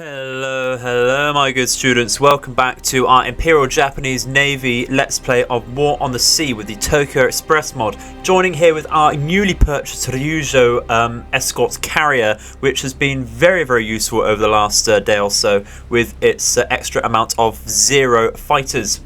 Hello my good students, welcome back to our Imperial Japanese Navy Let's Play of War on the Sea with the Tokyo Express mod. Joining here with our newly purchased Ryujo escort carrier, which has been very useful over the last day or so with its extra amount of 0 fighters.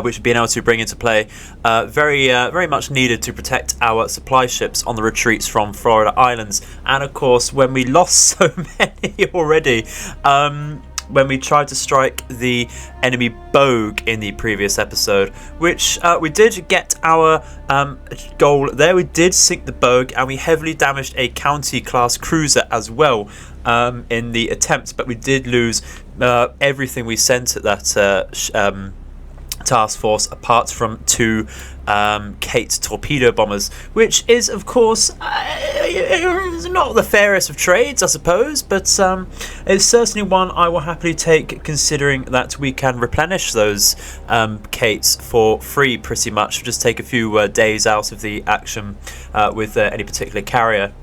Which we've been able to bring into play, very much needed to protect our supply ships on the retreats from Florida Islands. And of course, when we lost so many already, when we tried to strike the enemy bogue in the previous episode, which we did get our goal there. We did sink the bogue, and we heavily damaged a county-class cruiser as well in the attempt, but we did lose everything we sent at that task force, apart from 2 Kate torpedo bombers, which is of course not the fairest of trades, I suppose, but it's certainly one I will happily take, considering that we can replenish those Kates for free pretty much. Just take a few days out of the action with any particular carrier.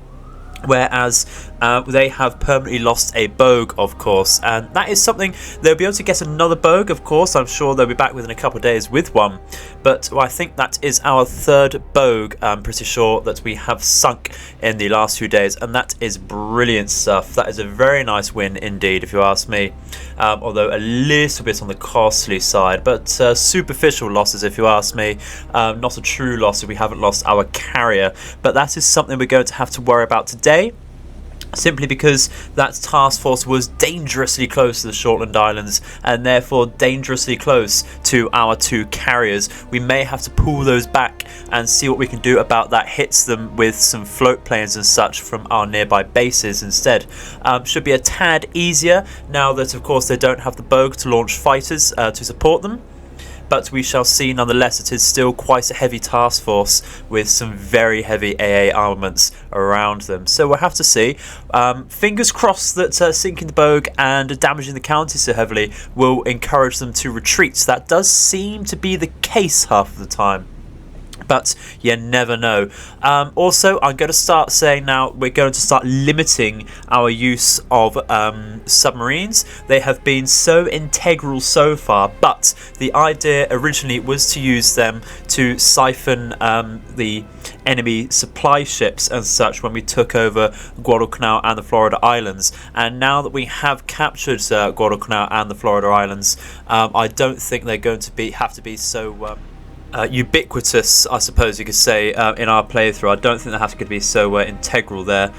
Whereas they have permanently lost a bogue, of course, and that is something they'll be able to get another bogue, of course. I'm sure they'll be back within a couple of days with one, but I think that is our 3rd bogue, I'm pretty sure, that we have sunk in the last few days, and that is brilliant stuff. That is a very nice win indeed, if you ask me, although a little bit on the costly side, but superficial losses, if you ask me. Not a true loss if we haven't lost our carrier, but that is something we're going to have to worry about today. Simply because that task force was dangerously close to the Shortland Islands, and therefore dangerously close to our 2 carriers. We may have to pull those back and see what we can do about that. Hits them with some float planes and such from our nearby bases instead. Should be a tad easier now that of course they don't have the bogue to launch fighters to support them. But we shall see. Nonetheless, it is still quite a heavy task force with some very heavy AA armaments around them. So we'll have to see. Fingers crossed that sinking the bogue and damaging the county so heavily will encourage them to retreat. That does seem to be the case half of the time, but you never know. Also, I'm going to start saying now we're going to start limiting our use of submarines. They have been so integral so far, but the idea originally was to use them to siphon the enemy supply ships and such when we took over Guadalcanal and the Florida Islands. And now that we have captured Guadalcanal and the Florida Islands, I don't think they're going to have to be so ubiquitous, I suppose you could say, in our playthrough. I don't think they have to be so integral there.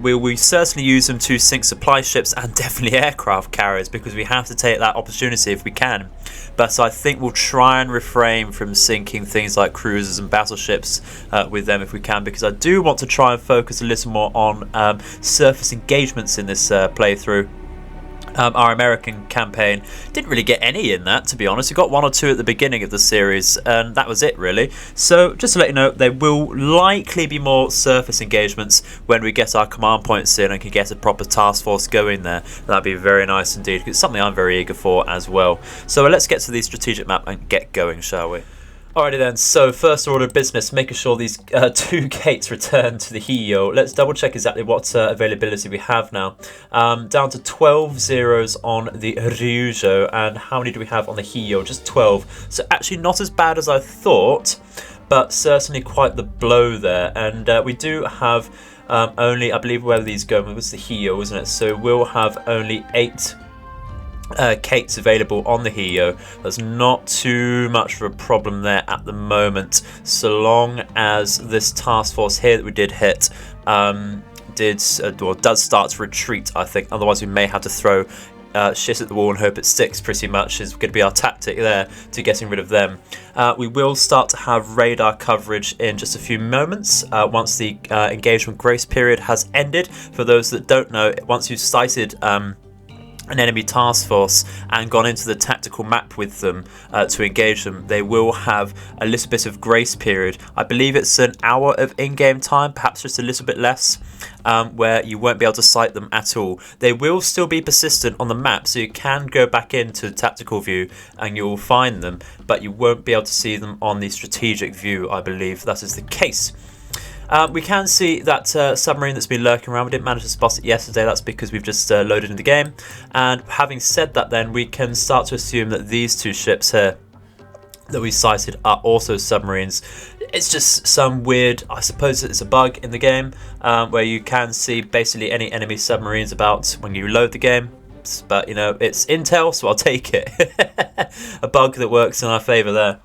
We certainly use them to sink supply ships and definitely aircraft carriers, because we have to take that opportunity if we can. But I think we'll try and refrain from sinking things like cruisers and battleships with them if we can, because I do want to try and focus a little more on surface engagements in this playthrough. Our American campaign didn't really get any in that, to be honest. We got 1 or 2 at the beginning of the series, and that was it really. So just to let you know, there will likely be more surface engagements when we get our command points in and can get a proper task force going there. That'd be very nice indeed. It's something I'm very eager for as well. So let's get to the strategic map and get going, shall we? Alrighty then, so first order of business, making sure these 2 gates return to the Hiyo. Let's double check exactly what availability we have now. Down to 12 zeros on the Ryujo, and how many do we have on the Hiyo? Just 12. So actually not as bad as I thought, but certainly quite the blow there. And we do have only, I believe where these go, it was the Hiyo, wasn't it? So we'll have only 8 Kates available on the Hiyo. There's not too much of a problem there at the moment, so long as this task force here that we did hit does start to retreat, I think. Otherwise we may have to throw shit at the wall and hope it sticks, pretty much is going to be our tactic there to getting rid of them. We will start to have radar coverage in just a few moments once the engagement grace period has ended. For those that don't know, once you've sighted an enemy task force and gone into the tactical map with them to engage them, they will have a little bit of grace period. I believe it's an hour of in-game time, perhaps just a little bit less, where you won't be able to sight them at all. They will still be persistent on the map, so you can go back into tactical view and you'll find them, but you won't be able to see them on the strategic view. I believe that is the case. We can see that submarine that's been lurking around. We didn't manage to spot it yesterday. That's because we've just loaded in the game. And having said that, then we can start to assume that these two ships here that we sighted are also submarines. It's just some weird, I suppose it's a bug in the game, where you can see basically any enemy submarines about when you load the game. But, you know, it's intel, so I'll take it. A bug that works in our favour there.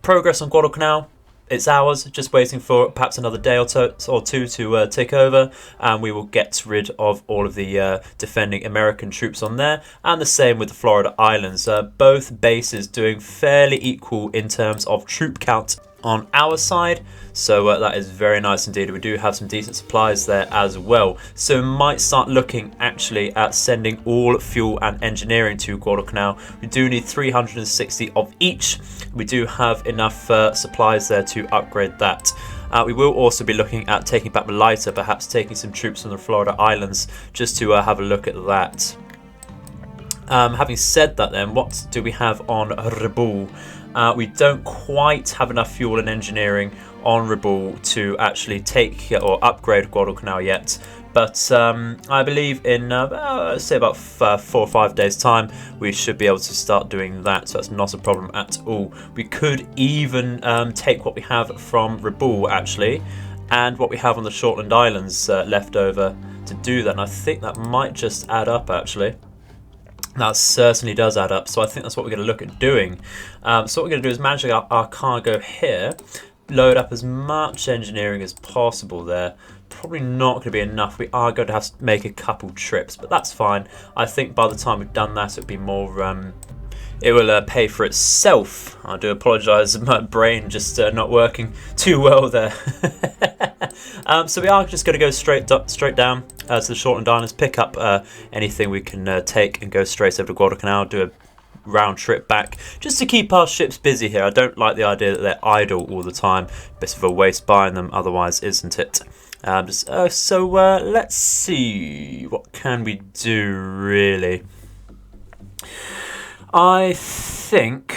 Progress on Guadalcanal. It's ours, just waiting for perhaps another day or two to take over, and we will get rid of all of the defending American troops on there, and the same with the Florida Islands. Both bases doing fairly equal in terms of troop count on our side, so that is very nice indeed. We do have some decent supplies there as well, so we might start looking actually at sending all fuel and engineering to Guadalcanal. We do need 360 of each. We do have enough supplies there to upgrade that. We will also be looking at taking back Malita, perhaps taking some troops from the Florida Islands, just to have a look at that. Having said that then, what do we have on Rabaul? We don't quite have enough fuel and engineering on Rabaul to actually take or upgrade Guadalcanal yet, but I believe in let's say about 4 or 5 days time we should be able to start doing that, so that's not a problem at all. We could even take what we have from Rabaul actually, and what we have on the Shortland Islands left over to do that, and I think that might just add up actually. That certainly does add up, so I think that's what we're going to look at doing. So what we're going to do is manage our cargo here, load up as much engineering as possible there. Probably not going to be enough. We are going to have to make a couple trips, but that's fine. I think by the time we've done that, it'll be more. It will pay for itself. I do apologise, my brain just not working too well there. So we are just going to go straight down to the Shortland Islands, pick up anything we can take, and go straight over to Guadalcanal, do a round trip back, just to keep our ships busy here. I don't like the idea that they're idle all the time. Bit of a waste buying them otherwise, isn't it? So let's see, what can we do really? I think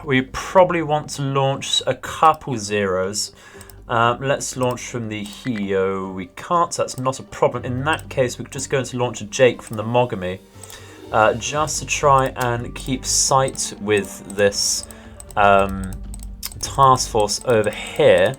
we probably want to launch a couple zeros. Let's launch from the Hio. We can't, so that's not a problem. In that case, we're just going to launch a Jake from the Mogami, just to try and keep sight with this task force over here.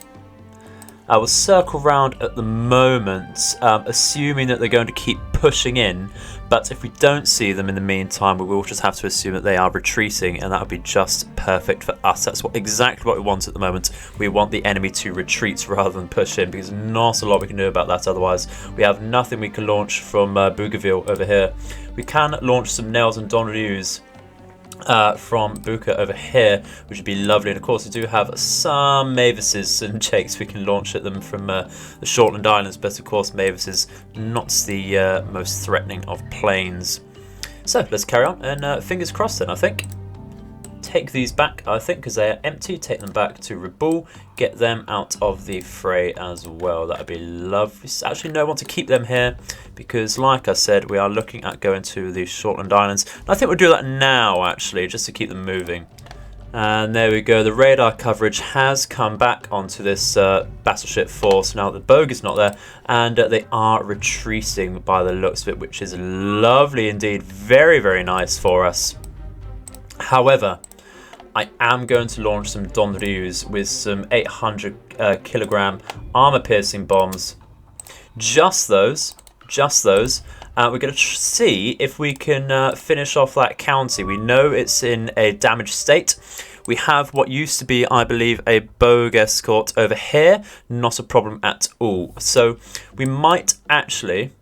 I will circle round at the moment, assuming that they're going to keep pushing in, but if we don't see them in the meantime, we will just have to assume that they are retreating, and that would be just perfect for us. That's exactly what we want at the moment. We want the enemy to retreat rather than push in, because not a lot we can do about that otherwise. We have nothing we can launch from Bougainville over here. We can launch some Nails and Donrius from Buka over here, which would be lovely, and of course we do have some Mavises and Jakes we can launch at them from the Shortland Islands, but of course Mavis is not the most threatening of planes. So let's carry on, and fingers crossed then. I think take these back, I think, because they are empty. Take them back to Rabaul, get them out of the fray as well. That would be lovely. Actually, no, I want to keep them here because, like I said, we are looking at going to the Shortland Islands. And I think we'll do that now, actually, just to keep them moving. And there we go. The radar coverage has come back onto this battleship force now that the bogey's not there, and they are retreating by the looks of it, which is lovely indeed. Very, very nice for us. However, I am going to launch some Donrius with some 800 kilogram armor-piercing bombs. Just those. We're going to see if we can finish off that county. We know it's in a damaged state. We have what used to be, I believe, a Bogue escort over here. Not a problem at all. So we might actually...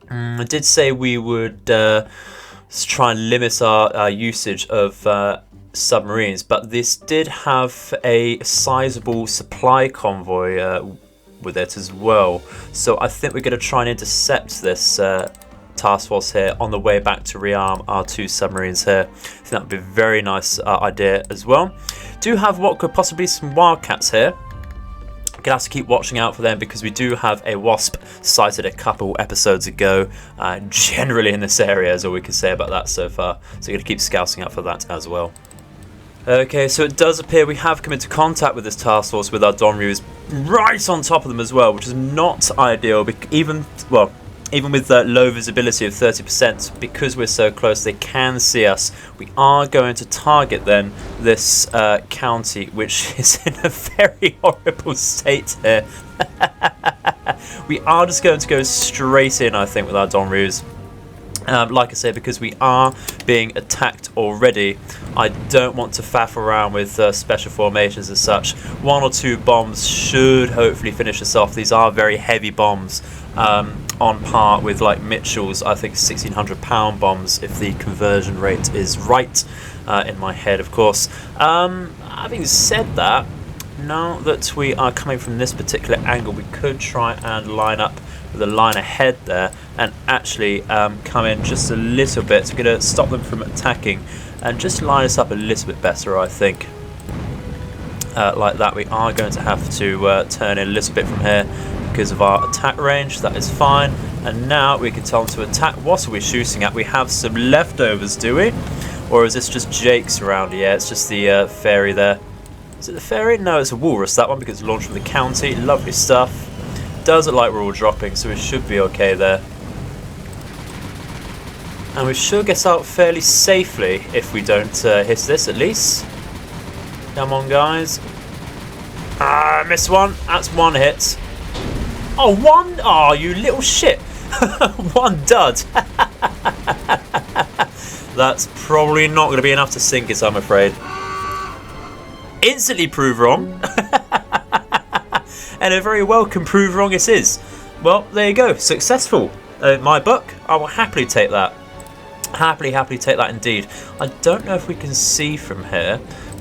I did say we would try and limit our usage of submarines, but this did have a sizable supply convoy with it as well, so I think we're going to try and intercept this task force here on the way back to rearm our two submarines here. I think that would be a very nice idea as well. Do have what could possibly be some Wildcats here. Gonna have to keep watching out for them because we do have a Wasp sighted a couple episodes ago. Generally in this area is all we can say about that so far, so we're gonna keep scouting out for that as well. Okay, so it does appear we have come into contact with this task force with our Donryus right on top of them as well, which is not ideal. Even with low visibility of 30%, because we're so close, they can see us. We are going to target then this county, which is in a very horrible state here. We are just going to go straight in, I think, with our Donryus. Like I say, because we are being attacked already, I don't want to faff around with special formations as such. 1 or 2 bombs should hopefully finish us off. These are very heavy bombs, on par with like Mitchell's, I think 1,600-pound bombs, if the conversion rate is right in my head, of course. Having said that, now that we are coming from this particular angle, we could try and line up with a line ahead there and actually come in just a little bit. So we're going to stop them from attacking and just line us up a little bit better, I think. Like that. We are going to have to turn in a little bit from here because of our attack range. That is fine. And now we can tell them to attack. What are we shooting at? We have some leftovers, do we? Or is this just Jake's around here? It's just the ferry there. Is it the ferry? No, it's a walrus, that one, because it's launched from the county. Lovely stuff. Does look like we're all dropping, so we should be okay there. And we should get out fairly safely if we don't hit this, at least. Come on, guys. Ah, missed one. That's 1 hit. Oh, 1? Oh, you little shit. 1 dud. That's probably not going to be enough to sink it, I'm afraid. Instantly prove wrong. And a very welcome prove wrong it is. Well, there you go. Successful. In my book, I will happily take that. Happily take that indeed. I don't know if we can see from here.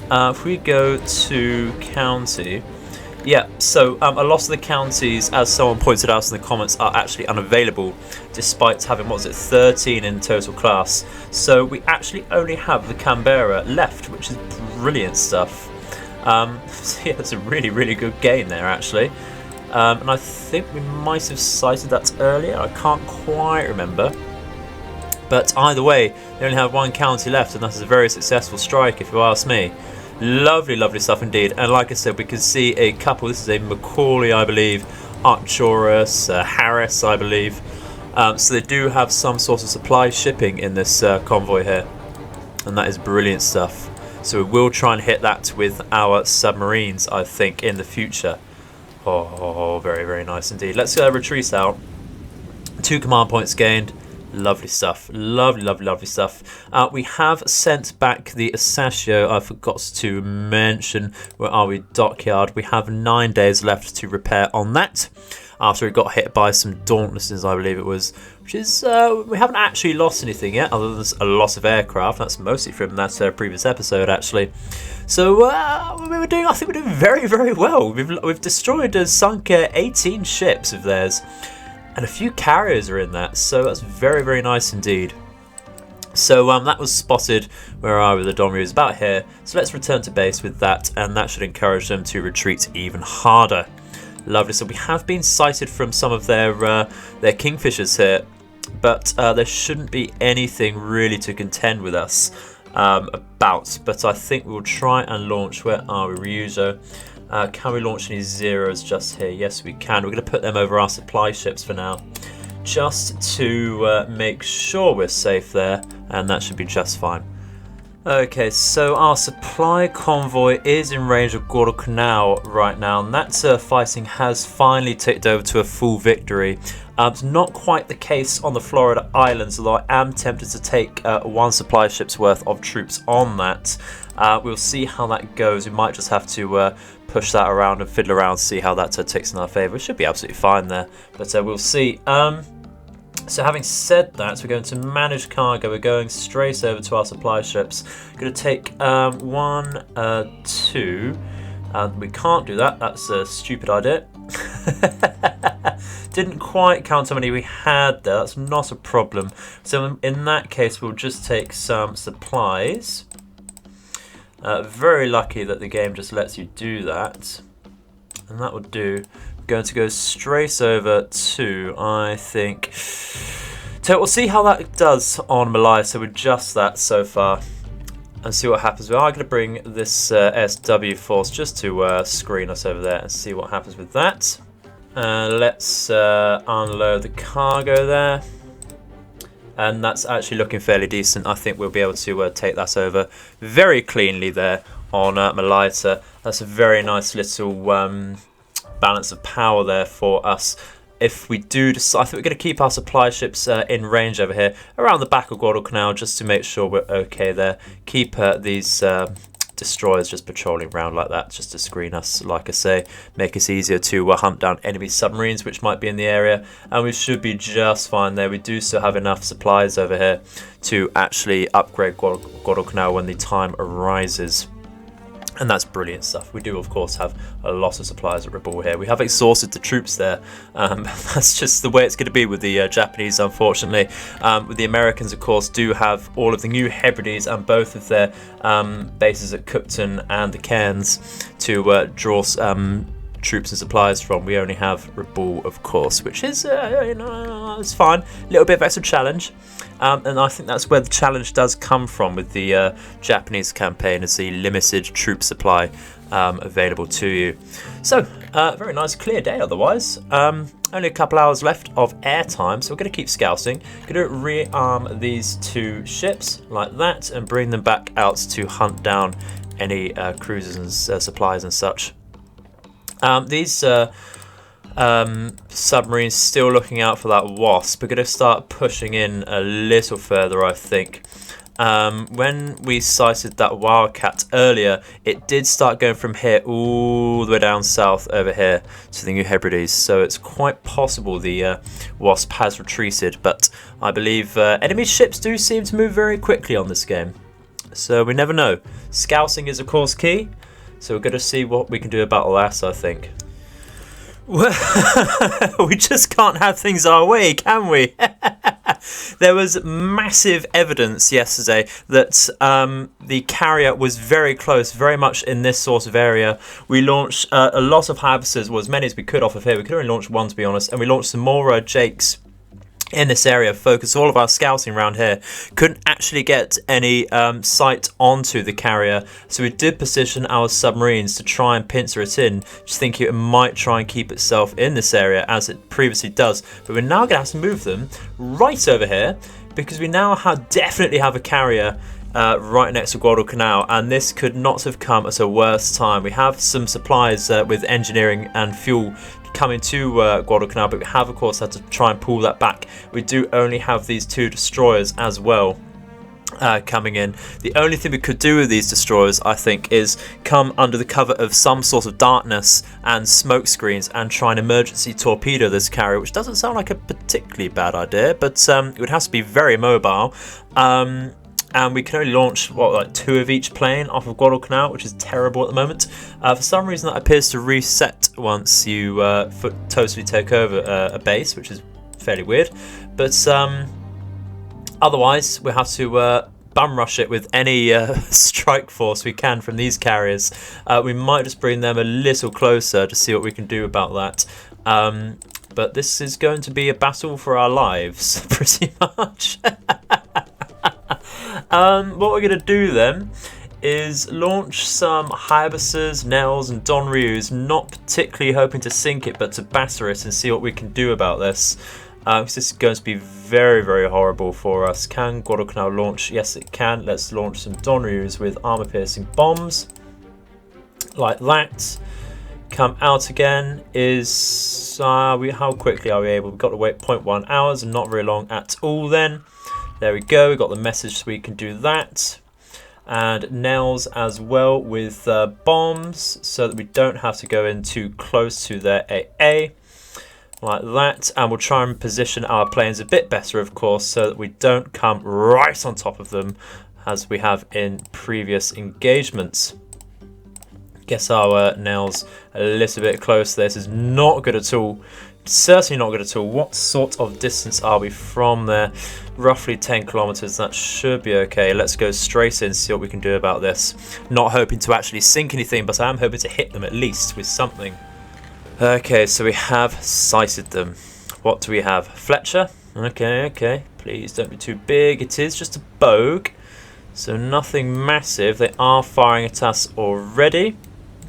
If we go to county. Yeah, so a lot of the counties, as someone pointed out in the comments, are actually unavailable, despite having, what was it, 13 in total class. So we actually only have the Canberra left, which is brilliant stuff. So yeah, it's a really good game there, actually. And I think we might have cited that earlier. I can't quite remember. But either way, they only have 1 county left, and that is a very successful strike, if you ask me. Lovely stuff indeed. And like I said, we can see a couple. This is a Macaulay, I believe, Arcturus, Harris, I believe. So they do have some sort of supply shipping in this convoy here, and that is brilliant stuff. So we will try and hit that with our submarines, I think, in the future. Oh, very nice indeed. Let's retreat out. 2 command points gained. Lovely stuff. Lovely stuff. We have sent back the Asasio. I forgot to mention. Where are we? Dockyard. We have 9 days left to repair on that. After we got hit by some Dauntlesses, I believe it was. Which is, we haven't actually lost anything yet, other than a loss of aircraft. That's mostly from that previous episode, actually. So, I think we're doing very well. We've destroyed and sunk 18 ships of theirs. And a few carriers are in that, so that's very nice indeed. So that was spotted. Where are we? The Donry is about here. So let's return to base with that, and that should encourage them to retreat even harder. Lovely. So we have been sighted from some of their Kingfishers here, but there shouldn't be anything really to contend with us about. But I think we'll try and launch. Where are we? Ryuzo. Can we launch any zeros just here? Yes, we can. We're going to put them over our supply ships for now, just to make sure we're safe there, and that should be just fine. Okay, so our supply convoy is in range of Guadalcanal right now, and that fighting has finally ticked over to a full victory. It's not quite the case on the Florida Islands, although I am tempted to take 1 supply ship's worth of troops on that. We'll see how that goes. We might just have to push that around and fiddle around, see how that ticks in our favour. It should be absolutely fine there, but we'll see. So having said that, we're going to manage cargo. We're going straight over to our supply ships. We're going to take 1, 2. We can't do that. That's a stupid idea. Didn't quite count how many we had there. That's not a problem. So in that case, we'll just take some supplies. Very lucky that the game just lets you do that. And that will do. Going to go straight over to, I think, so we'll see how that does on Malaya. So we adjust that so far. and see what happens. We are going to bring this SW force just to screen us over there and see what happens with that. Let's unload the cargo there. And that's actually looking fairly decent. I think we'll be able to take that over very cleanly there on Malaita. That's a very nice little balance of power there for us. If we do decide, I think we're going to keep our supply ships in range over here around the back of Guadalcanal just to make sure we're okay there. Keep these destroyers just patrolling around like that just to screen us, like I say, make it easier to hunt down enemy submarines which might be in the area, and we should be just fine there. We do still have enough supplies over here to actually upgrade Guadalcanal when the time arises. And that's brilliant stuff. We do, of course, have a lot of supplies at Rebel here. We have exhausted the troops there. That's just the way it's going to be with the Japanese, unfortunately. With the Americans, of course, do have all of the new Hebrides and both of their bases at Cookton and the Cairns to draw troops and supplies from. We only have Rebel, of course, which is, you know, it's fine. A little bit of extra challenge. And I think that's where the challenge does come from with the Japanese campaign, is the limited troop supply available to you. So, very nice, clear day otherwise. Only a couple hours left of air time, so we're going to keep scouting. Going to rearm these two ships like that and bring them back out to hunt down any cruisers and supplies and such. These submarines still looking out for that Wasp. We're going to start pushing in a little further, I think. When we sighted that Wildcat earlier, it did start going from here all the way down south over here to the New Hebrides, so it's quite possible the Wasp has retreated, but I believe enemy ships do seem to move very quickly on this game, so we never know. Scouting is of course key, so we're going to see what we can do about that, I think. We just can't have things our way, can we? There was massive evidence yesterday that the carrier was very close, very much in this sort of area. We launched a lot of howitzers, well, as many as we could off of here. We could only launch one, to be honest, and we launched some more Jakes in this area, focus all of our scouting around here. Couldn't actually get any sight onto the carrier, so we did position our submarines to try and pincer it in, just thinking it might try and keep itself in this area as it previously does. But we're now going to have to move them right over here because we now definitely have a carrier right next to Guadalcanal, and this could not have come at a worse time. We have some supplies with engineering and fuel coming to Guadalcanal, but we have of course had to try and pull that back. We do only have these two destroyers as well coming in. The only thing we could do with these destroyers, I think, is come under the cover of some sort of darkness and smoke screens and try and emergency torpedo this carrier, which doesn't sound like a particularly bad idea, but it would have to be very mobile. And we can only launch, what, like 2 of each plane off of Guadalcanal, which is terrible at the moment. For some reason that appears to reset once you totally take over a base, which is fairly weird. But otherwise, we have to bum rush it with any strike force we can from these carriers. We might just bring them a little closer to see what we can do about that. But this is going to be a battle for our lives, pretty much. What we're going to do then is launch some howitzers, Nels and Don Ryus, not particularly hoping to sink it but to batter it and see what we can do about this. This is going to be very, very horrible for us. Can Guadalcanal launch? Yes, it can. Let's launch some Don Ryus with armor-piercing bombs. Like that. Come out again. How quickly are we able? We've got to wait 0.1 hours and not very long at all then. There we go, we got the message so we can do that. And Nels as well with bombs so that we don't have to go in too close to their AA. Like that. And we'll try and position our planes a bit better, of course, so that we don't come right on top of them as we have in previous engagements. Guess our Nels a little bit close. This is not good at all. Certainly not good at all. What sort of distance are we from there? Roughly 10 kilometers. That should be okay. Let's go straight in, see what we can do about this. Not hoping to actually sink anything, but I am hoping to hit them at least with something. Okay, so we have sighted them. What do we have? Fletcher. Okay. Please don't be too big. It is just a bogue. So nothing massive. They are firing at us already.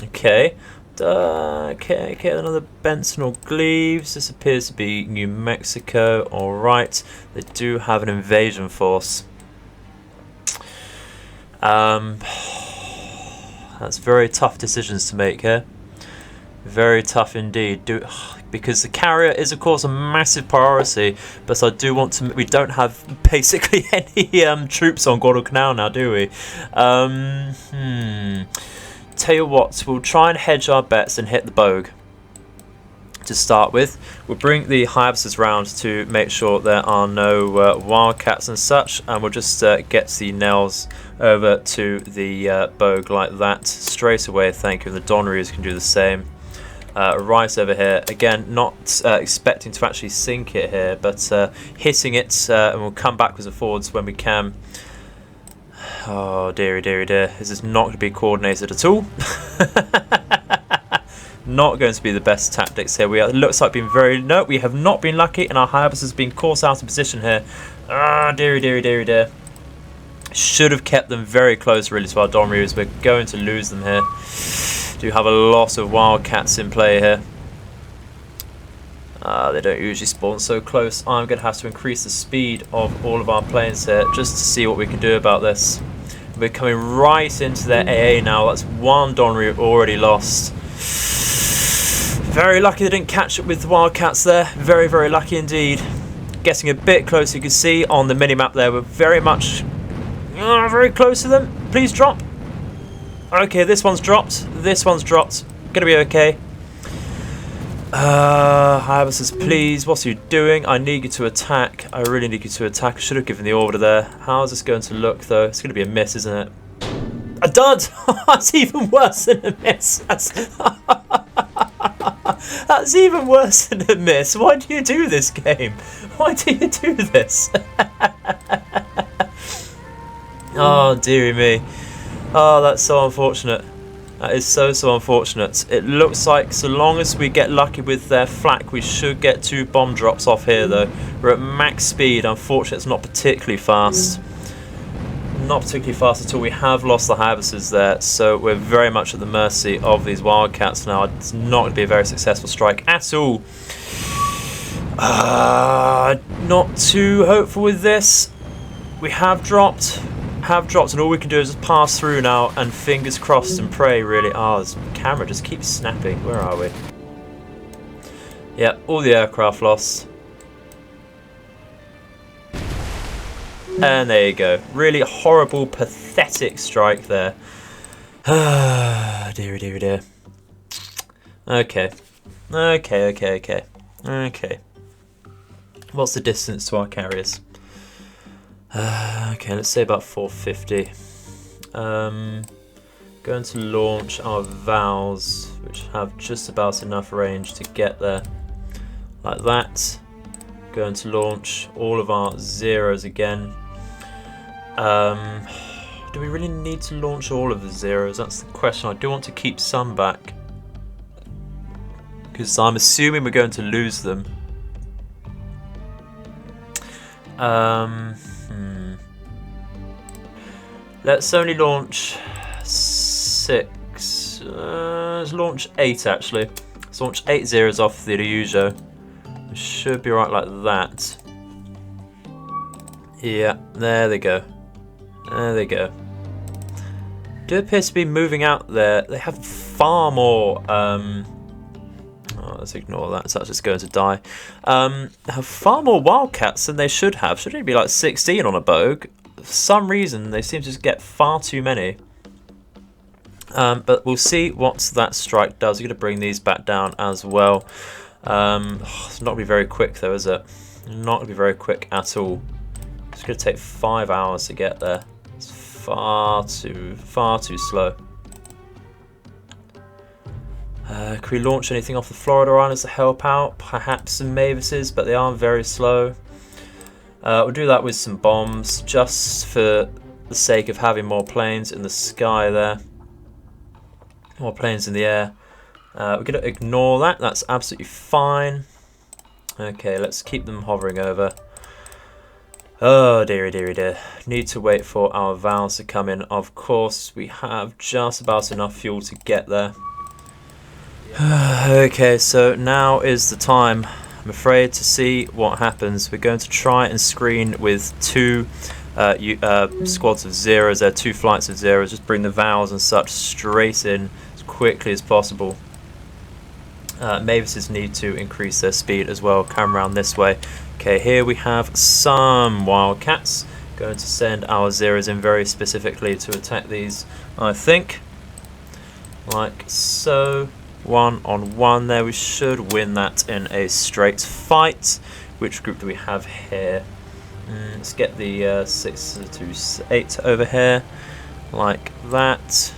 Okay. Okay, another Benson or Gleaves. This appears to be New Mexico. Alright. They do have an invasion force. That's very tough decisions to make here. Very tough indeed. Because the carrier is of course a massive priority, but I do want to. We don't have basically any troops on Guadalcanal now, do we? Tell you what, we'll try and hedge our bets and hit the Bogue to start with. We'll bring the Hyabusses round to make sure there are no wildcats and such, and we'll just get the nails over to the Bogue like that straight away. Thank you. And the Donneries can do the same. Right over here again, not expecting to actually sink it here, but hitting it, and we'll come backwards and forwards when we can. Oh dearie, dearie, dear, this is not going to be coordinated at all. Not going to be the best tactics here. It looks like being very no, we have not been lucky, and our Hayabusa has been caught out of position here. Ah, dearie, dearie, dearie, dear. Should have kept them very close really to our Donneries. We're going to lose them here. Do have a lot of wildcats in play here. They don't usually spawn so close. I'm going to have to increase the speed of all of our planes here just to see what we can do about this. We're coming right into their AA now. That's one Donnery already lost. Very lucky they didn't catch it with the wildcats there. Very, very lucky indeed. Getting a bit closer, you can see on the mini-map there, we're very much very close to them. Please drop. Okay, this one's dropped. This one's dropped. Gonna be okay. Hyabusses, please. What are you doing? I need you to attack. I really need you to attack. I should have given the order there. How is this going to look, though? It's going to be a miss, isn't it? A dud! That's even worse than a miss. That's even worse than a miss. Why do you do this game? Why do you do this? Oh, dearie me. Oh, that's so unfortunate. That is so unfortunate. It looks like so long as we get lucky with their flak, we should get 2 bomb drops off here, though. We're at max speed. Unfortunately, it's not particularly fast. Not particularly fast at all. We have lost the Hyabusses there, so we're very much at the mercy of these wildcats now. It's not going to be a very successful strike at all. Not too hopeful with this. We have dropped, and all we can do is just pass through now and fingers crossed and pray, really. This camera just keeps snapping. Where are we? Yeah, all the aircraft lost. And there you go. Really horrible, pathetic strike there. Dear, dear, dear. Okay. Okay. What's the distance to our carriers? Okay, let's say about 450. Going to launch our Vals, which have just about enough range to get there. Like that. Going to launch all of our Zeros again. Do we really need to launch all of the Zeros? That's the question. I do want to keep some back, because I'm assuming we're going to lose them. Let's only launch 6. Let's launch 8 actually. Let's launch 8 Zeros off the Ryujo. We should be right like that. Yeah, there they go. There they go. Do appear to be moving out there. They have far more. Let's ignore that. It's actually just going to die. They have far more wildcats than they should have. Should only be like 16 on a Bogue. For some reason, they seem to just get far too many. But we'll see what that strike does. We're going to bring these back down as well. It's not going to be very quick though, is it? Not going to be very quick at all. It's going to take 5 hours to get there. It's far too slow. Can we launch anything off the Florida Islands to help out? Perhaps some Mavises, but they are very slow. We'll do that with some bombs, just for the sake of having more planes in the sky there. More planes in the air. We're going to ignore that. That's absolutely fine. Okay, let's keep them hovering over. Oh dearie, dearie, dear. Need to wait for our valves to come in. Of course, we have just about enough fuel to get there. Okay, so now is the time, I'm afraid, to see what happens. We're going to try and screen with two squads of zeros. There are 2 flights of zeros. Just bring the valves and such straight in as quickly as possible. Mavises need to increase their speed as well. Come around this way. Okay, here we have some wildcats. Going to send our zeros in very specifically to attack these, I think. Like so. 1-on-1 there. We should win that in a straight fight. Which group do we have here? Let's get the 6 to 8 over here. Like that.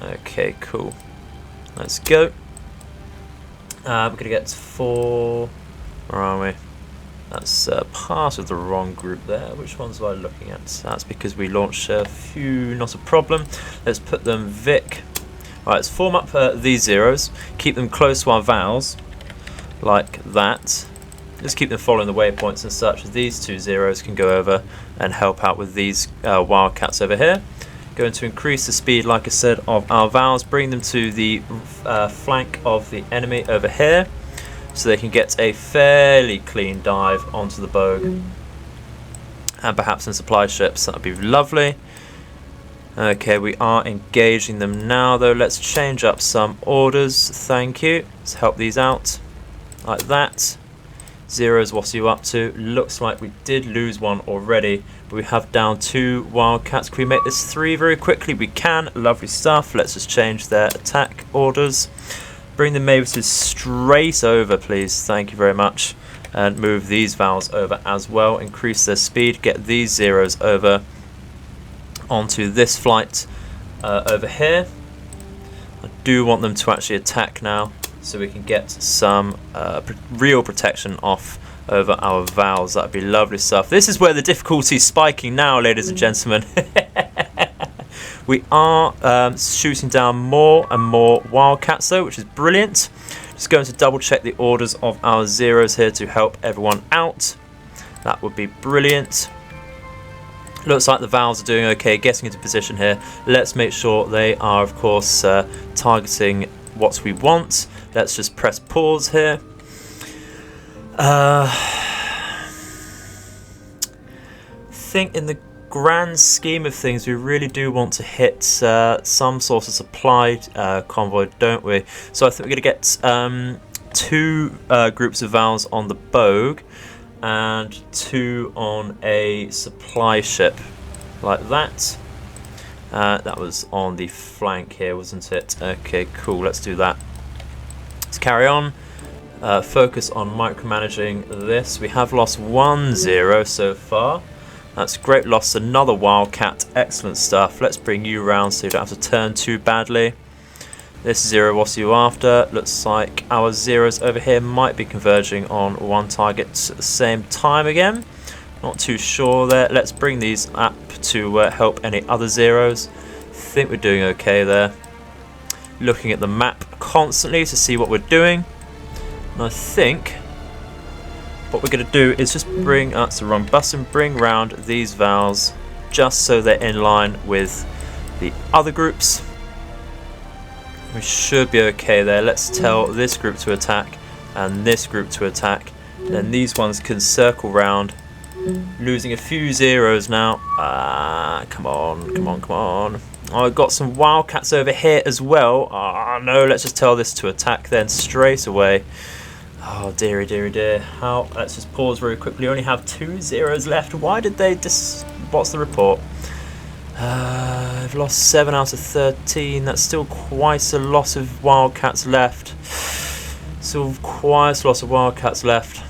Okay, cool. Let's go. We're going to get 4. Where are we? That's part of the wrong group there. Which ones am I looking at? That's because we launched a few, not a problem. Let's put them Vic. Alright, let's form up these zeros. Keep them close to our vowels. Like that. Just keep them following the waypoints and such. These 2 zeros can go over and help out with these wildcats over here. Going to increase the speed, like I said, of our vowels. Bring them to the flank of the enemy over here, so they can get a fairly clean dive onto the bogue. And perhaps some supply ships. That would be lovely. Okay, we are engaging them now though. Let's change up some orders. Thank you. Let's help these out. Like that. Zeros, what's you up to? Looks like we did lose one already, but we have down 2 wildcats. Can we make this 3 very quickly? We can. Lovely stuff. Let's just change their attack orders. Bring the Mavises straight over, please. Thank you very much. And move these vowels over as well. Increase their speed. Get these zeros over onto this flight over here. I do want them to actually attack now, so we can get some real protection off over our vowels. That'd be lovely stuff. This is where the difficulty is spiking now, ladies and gentlemen. We are shooting down more and more wildcats though, which is brilliant. Just going to double check the orders of our zeros here to help everyone out. That would be brilliant. Looks like the vowels are doing okay, getting into position here. Let's make sure they are, of course, targeting what we want. Let's just press pause here. I think in the grand scheme of things, we really do want to hit some sort of supply convoy, don't we? So I think we're going to get 2 groups of vowels on the bogue and 2 on a supply ship, like that. That was on the flank here, wasn't it? Okay, cool, let's do that. Let's carry on. Focus on micromanaging this. We have lost 1 zero so far. That's great. Lost another wildcat. Excellent stuff. Let's bring you around so you don't have to turn too badly. This zero, what's you after? Looks like our zeros over here might be converging on 1 target at the same time again. Not too sure there. Let's bring these up to help any other zeros. Think we're doing okay there. Looking at the map constantly to see what we're doing. And I think what we're going to do is just bring, that's the wrong button, bring round these vowels just so they're in line with the other groups. We should be okay there. Let's tell this group to attack and this group to attack. Then these ones can circle round. Losing a few zeros now. Come on, come on, come on. Oh, I've got some wildcats over here as well. No, let's just tell this to attack then straight away. Oh, dearie, dearie, dear. How? Let's just pause very quickly. We only have 2 zeros left. Why did they what's the report? I've lost 7 out of 13. That's still quite a lot of wildcats left. Still quite a lot of wildcats left.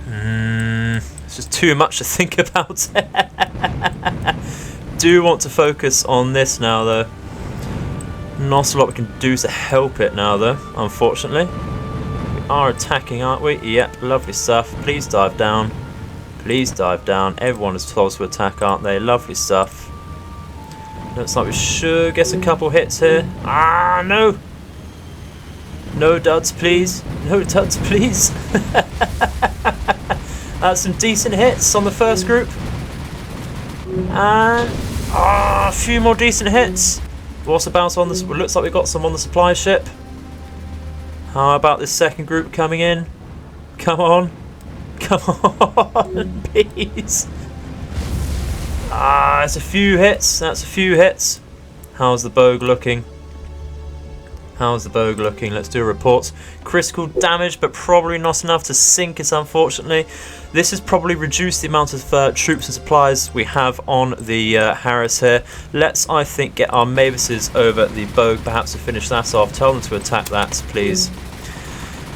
It's just too much to think about. Do want to focus on this now, though. Not a lot we can do to help it now, though, unfortunately. We are attacking, aren't we? Yep, lovely stuff. Please dive down. Please dive down. Everyone is told to attack, aren't they? Lovely stuff. Looks like we should get a couple hits here. No! No duds, please. No duds, please. Some decent hits on the first group. And a few more decent hits. What's about on this? Looks like we've got some on the supply ship. How about this second group coming in? Come on. Come on, please. That's a few hits. That's a few hits. How's the Bogue looking? How's the Bogue looking? Let's do a report. Critical damage, but probably not enough to sink it, unfortunately. This has probably reduced the amount of troops and supplies we have on the Harris here. Let's, I think, get our Mavises over the Bogue, perhaps to finish that off. Tell them to attack that, please.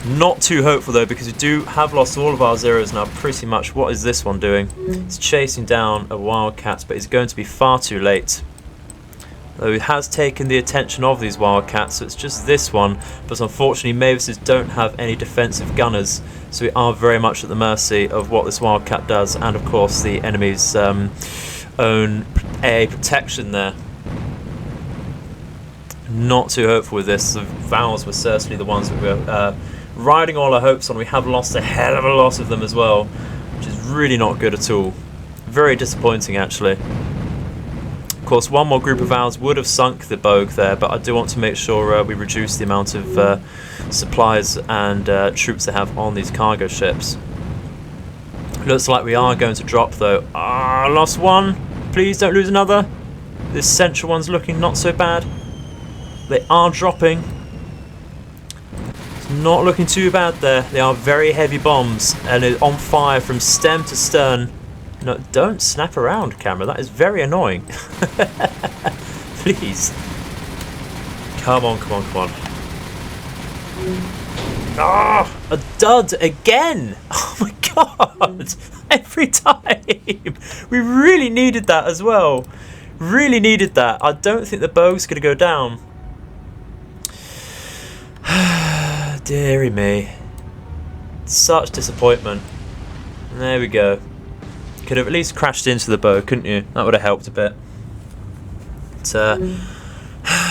Not too hopeful, though, because we do have lost all of our zeros now, pretty much. What is this one doing? It's chasing down a Wildcat, but it's going to be far too late. Though it has taken the attention of these Wildcats, so it's just this one. But unfortunately, Mavises don't have any defensive gunners, so we are very much at the mercy of what this Wildcat does, and of course the enemy's own AA protection there. Not too hopeful with this. The Vowels were certainly the ones that we were riding all our hopes on. We have lost a hell of a lot of them as well, which is really not good at all. Very disappointing, actually. Of course, one more group of Vowels would have sunk the Bogue there, but I do want to make sure we reduce the amount of supplies and troops they have on these cargo ships. Looks like we are going to drop, though. Lost one. Please don't lose another. This central one's looking not so bad. They are dropping. It's not looking too bad there. They are very heavy bombs and it's on fire from stem to stern. No, don't snap around, camera. That is very annoying. Please. Come on, come on, come on. A dud again. Oh my god. Every time. We really needed that as well. Really needed that. I don't think the Bogue's going to go down. Deary me. Such disappointment. There we go. Could have at least crashed into the Bogue, couldn't you? That would have helped a bit. But,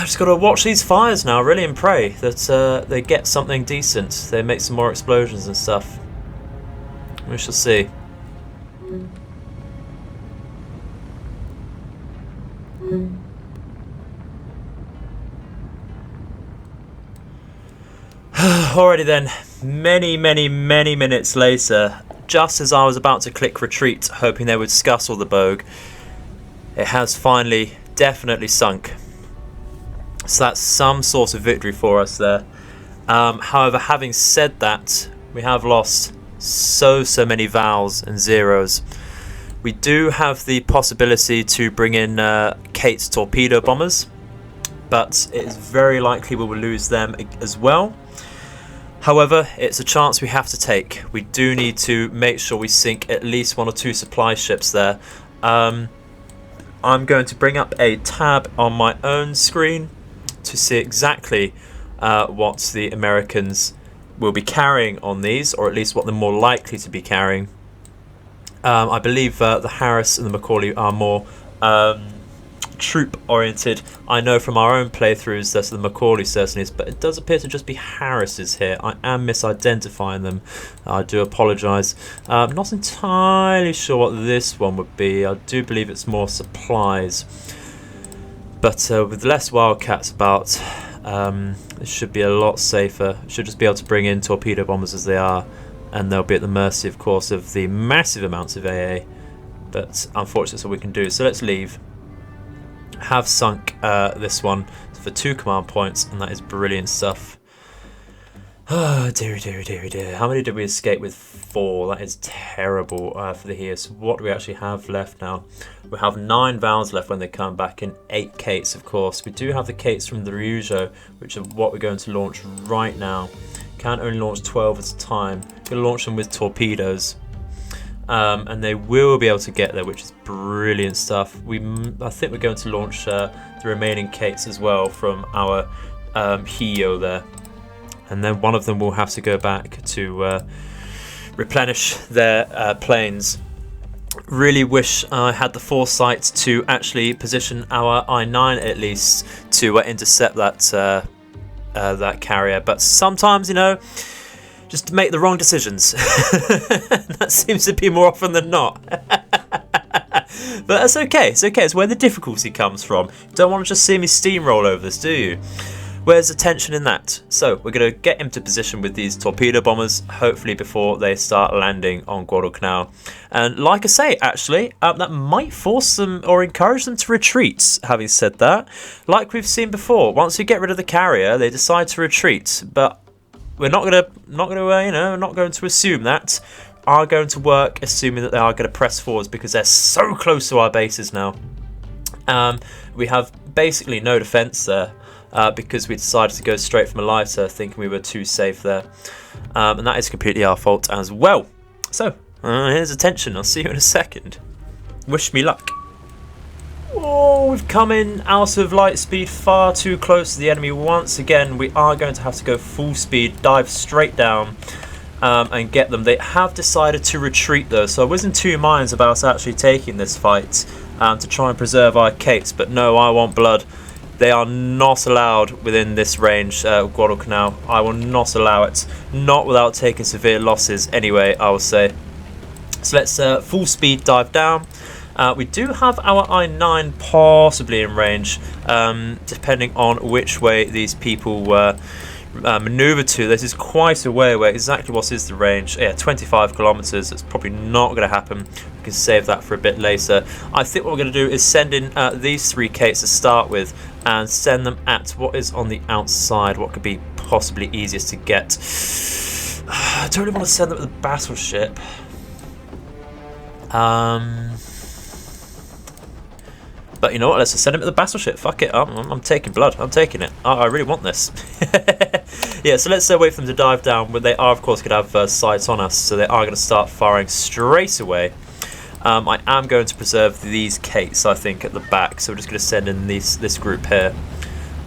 just got to watch these fires now, really, and pray that they get something decent. They make some more explosions and stuff. We shall see. Alrighty then, many minutes later, just as I was about to click retreat, hoping they would scuttle the Bogue, it has finally definitely sunk. So that's some sort of victory for us there. However, having said that, we have lost so many vowels and zeros. We do have the possibility to bring in Kate's torpedo bombers, but it is very likely we will lose them as well. However, it's a chance we have to take. We do need to make sure we sink at least 1 or 2 supply ships there. I'm going to bring up a tab on my own screen to see exactly what the Americans will be carrying on these, or at least what they're more likely to be carrying. I believe the Harris and the Macaulay are more troop oriented. I know from our own playthroughs that the Macaulay certainly is, but it does appear to just be Harris's here. I am misidentifying them. I do apologise. I'm not entirely sure what this one would be. I do believe it's more supplies, but with less Wildcats about, it should be a lot safer. Should just be able to bring in torpedo bombers as they are, and they'll be at the mercy, of course, of the massive amounts of AA. But unfortunately, that's all we can do. So let's leave. Have sunk this one for 2 command points, and that is brilliant stuff. Oh dearie, dearie, dearie, dear. How many did we escape with? 4. That is terrible for the here. So what do we actually have left now? We have 9 vowels left when they come back, and 8 Kates, of course. We do have the Kates from the Ryujo, which are what we're going to launch right now. Can only launch 12 at a time. We're going to launch them with torpedoes. And they will be able to get there, which is brilliant stuff. I think we're going to launch the remaining Kates as well from our Hio there, and then one of them will have to go back to replenish their planes. Really wish I had the foresight to actually position our I9 at least to intercept that that carrier, but sometimes, you know, just make the wrong decisions. That seems to be more often than not. But that's okay. It's okay. It's where the difficulty comes from. You don't want to just see me steamroll over this, do you? Where's the tension in that? So we're going to get into position with these torpedo bombers, hopefully before they start landing on Guadalcanal. And like I say, actually, that might force them or encourage them to retreat. Having said that, like we've seen before, once we get rid of the carrier, they decide to retreat. But we're not going to assume that. Are going to work assuming that they are going to press forwards because they're so close to our bases now. We have basically no defense there because we decided to go straight from a lighter thinking we were too safe there, and that is completely our fault as well. So here's attention. I'll see you in a second. Wish me luck. Oh, we've come in out of light speed, far too close to the enemy once again. We are going to have to go full speed, dive straight down and get them. They have decided to retreat though, so I was in two minds about actually taking this fight to try and preserve our Kates, but no, I want blood. They are not allowed within this range of Guadalcanal. I will not allow it, not without taking severe losses anyway, I will say. So let's full speed dive down. We do have our I9 possibly in range, depending on which way these people maneuver to. This is quite a way away. Exactly what is the range? Yeah, 25 kilometers. It's probably not going to happen. We can save that for a bit later. I think what we're going to do is send in these 3 Kates to start with and send them at what is on the outside, what could be possibly easiest to get. I don't really want to send them at the battleship. But you know what, let's just send him to the battleship. Fuck it, I'm taking blood. I'm taking it. I really want this. Yeah, so let's wait for them to dive down. But they are, of course, going to have sights on us, so they are going to start firing straight away. I am going to preserve these Kates, I think, at the back. So we're just going to send in this group here.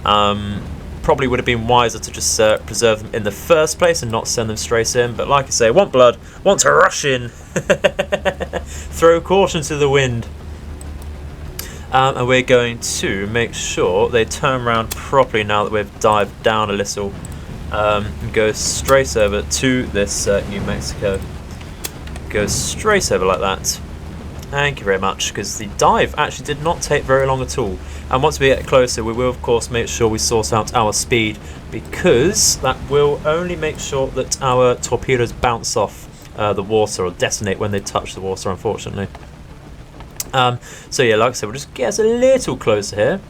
Probably would have been wiser to just preserve them in the first place and not send them straight in. But like I say, want blood, want to rush in. Throw caution to the wind. And we're going to make sure they turn around properly now that we've dived down a little, and go straight over to this New Mexico. Go straight over like that. Thank you very much, because the dive actually did not take very long at all. And once we get closer, we will of course make sure we sort out our speed, because that will only make sure that our torpedoes bounce off the water or detonate when they touch the water, unfortunately. So yeah, like I said, we'll just get us a little closer here,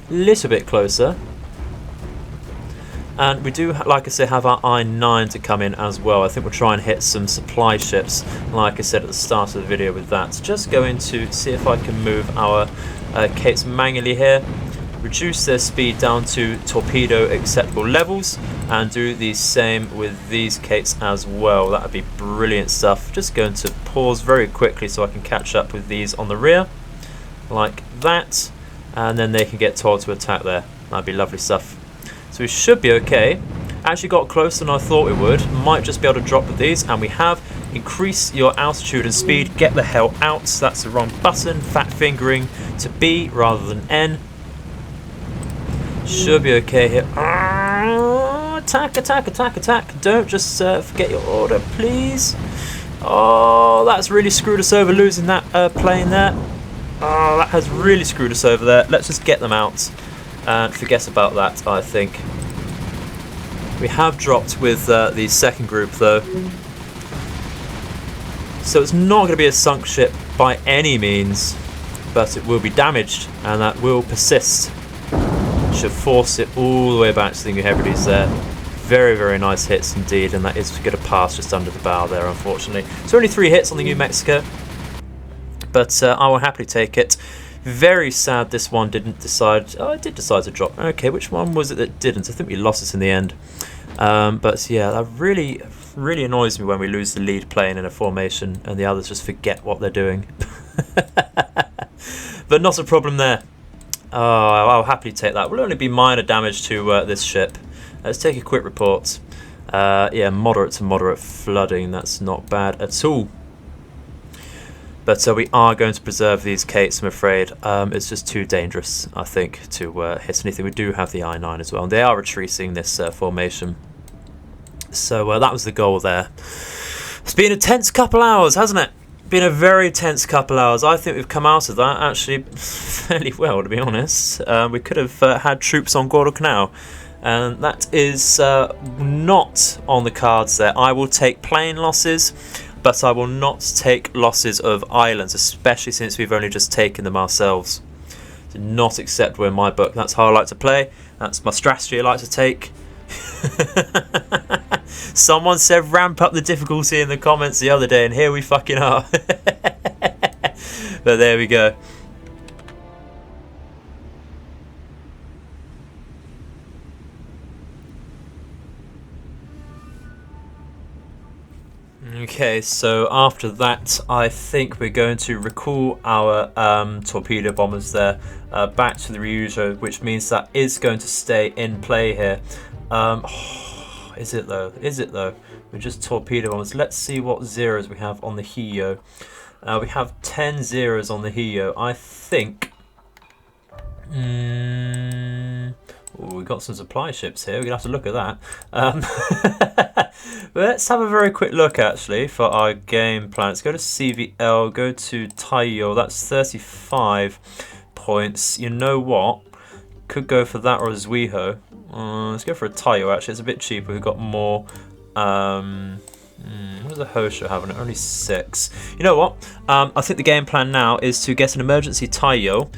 a little bit closer, and we do, like I said, have our I9 to come in as well. I think we'll try and hit some supply ships, like I said at the start of the video with that. Just going to see if I can move our Kates manually here, reduce their speed down to torpedo acceptable levels, and do the same with these Kates as well. That would be brilliant stuff. Just going to pause very quickly so I can catch up with these on the rear, like that, and then they can get told to attack there. That'd be lovely stuff. So we should be okay. Actually got closer than I thought we would. Might just be able to drop with these, and we have. Increase your altitude and speed. Get the hell out. That's the wrong button. Fat fingering to B rather than N. Should be okay here. Attack, attack, attack, attack. Don't just forget your order, please. Oh, that's really screwed us over, losing that plane there. Oh, that has really screwed us over there. Let's just get them out and forget about that, I think. We have dropped with the second group, though. So it's not going to be a sunk ship by any means, but it will be damaged, and that will persist. Should force it all the way back to the New Hebrides there. Very, very nice hits indeed, and that is going to pass just under the bow there, unfortunately. So only 3 hits on the New Mexico, but I will happily take it. Very sad this one didn't decide. Oh, it did decide to drop. Okay, which one was it that didn't? I think we lost it in the end. But yeah, that really annoys me when we lose the lead plane in a formation and the others just forget what they're doing. But not a problem there. Oh, I'll happily take that. Will only be minor damage to this ship. Let's take a quick report. Yeah, moderate to moderate flooding. That's not bad at all. But we are going to preserve these Kates, I'm afraid. It's just too dangerous, I think, to hit anything. We do have the I9 as well. And they are retreating this formation. So that was the goal there. It's been a tense couple hours, hasn't it? Been a very tense couple hours. I think we've come out of that actually fairly well, to be honest. We could have had troops on Guadalcanal, and that is not on the cards there. I will take plane losses, but I will not take losses of islands, especially since we've only just taken them ourselves. Do not acceptable in my book. That's how I like to play. That's my strategy I like to take. Someone said ramp up the difficulty in the comments the other day, and here we fucking are. But there we go. Okay, so after that, I think we're going to recall our torpedo bombers there back to the Ryujo, which means that is going to stay in play here. Is it though? Is it though? We're just torpedo bombers. Let's see what zeros we have on the Hiyo. We have 10 zeros on the Hiyo. I think. Ooh, we've got some supply ships here. We're gonna have to look at that. Let's have a very quick look actually for our game plan. Let's go to CVL, go to Taiyo. That's 35 points. You know what? Could go for that or a Zuiho. Let's go for a Taiyo actually. It's a bit cheaper. We've got more. What does the Hosho have on it? Only 6. You know what? I think the game plan now is to get an emergency Taiyo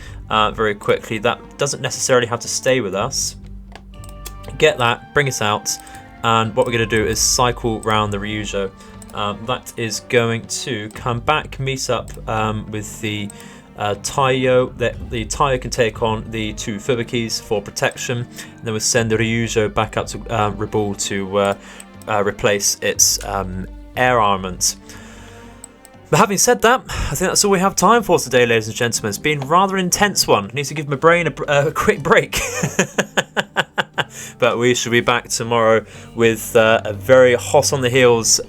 very quickly. That doesn't necessarily have to stay with us. Get that, bring it out, and what we're going to do is cycle round the Ryujo. That is going to come back, meet up with the Taiyo. The Taiyo can take on the 2 Fubikis for protection, and then we'll send the Ryujo back up to Rabaul to replace its air armament. But having said that, I think that's all we have time for today, ladies and gentlemen. It's been a rather intense one. I need to give my brain a quick break. But we shall be back tomorrow with a very hot on the heels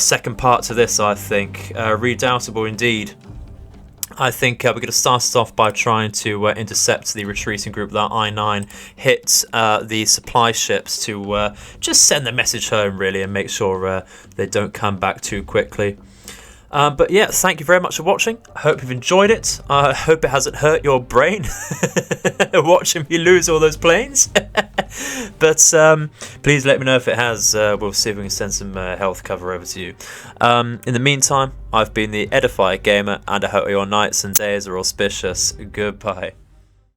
second part to this, I think. Redoubtable indeed. I think we're going to start it off by trying to intercept the retreating group. That I-9 hit the supply ships to just send the message home, really, and make sure they don't come back too quickly. But yeah, thank you very much for watching. I hope you've enjoyed it. I hope it hasn't hurt your brain watching me lose all those planes. But please let me know if it has. We'll see if we can send some health cover over to you. In the meantime, I've been the Edified Gamer, and I hope your nights and days are auspicious. Goodbye.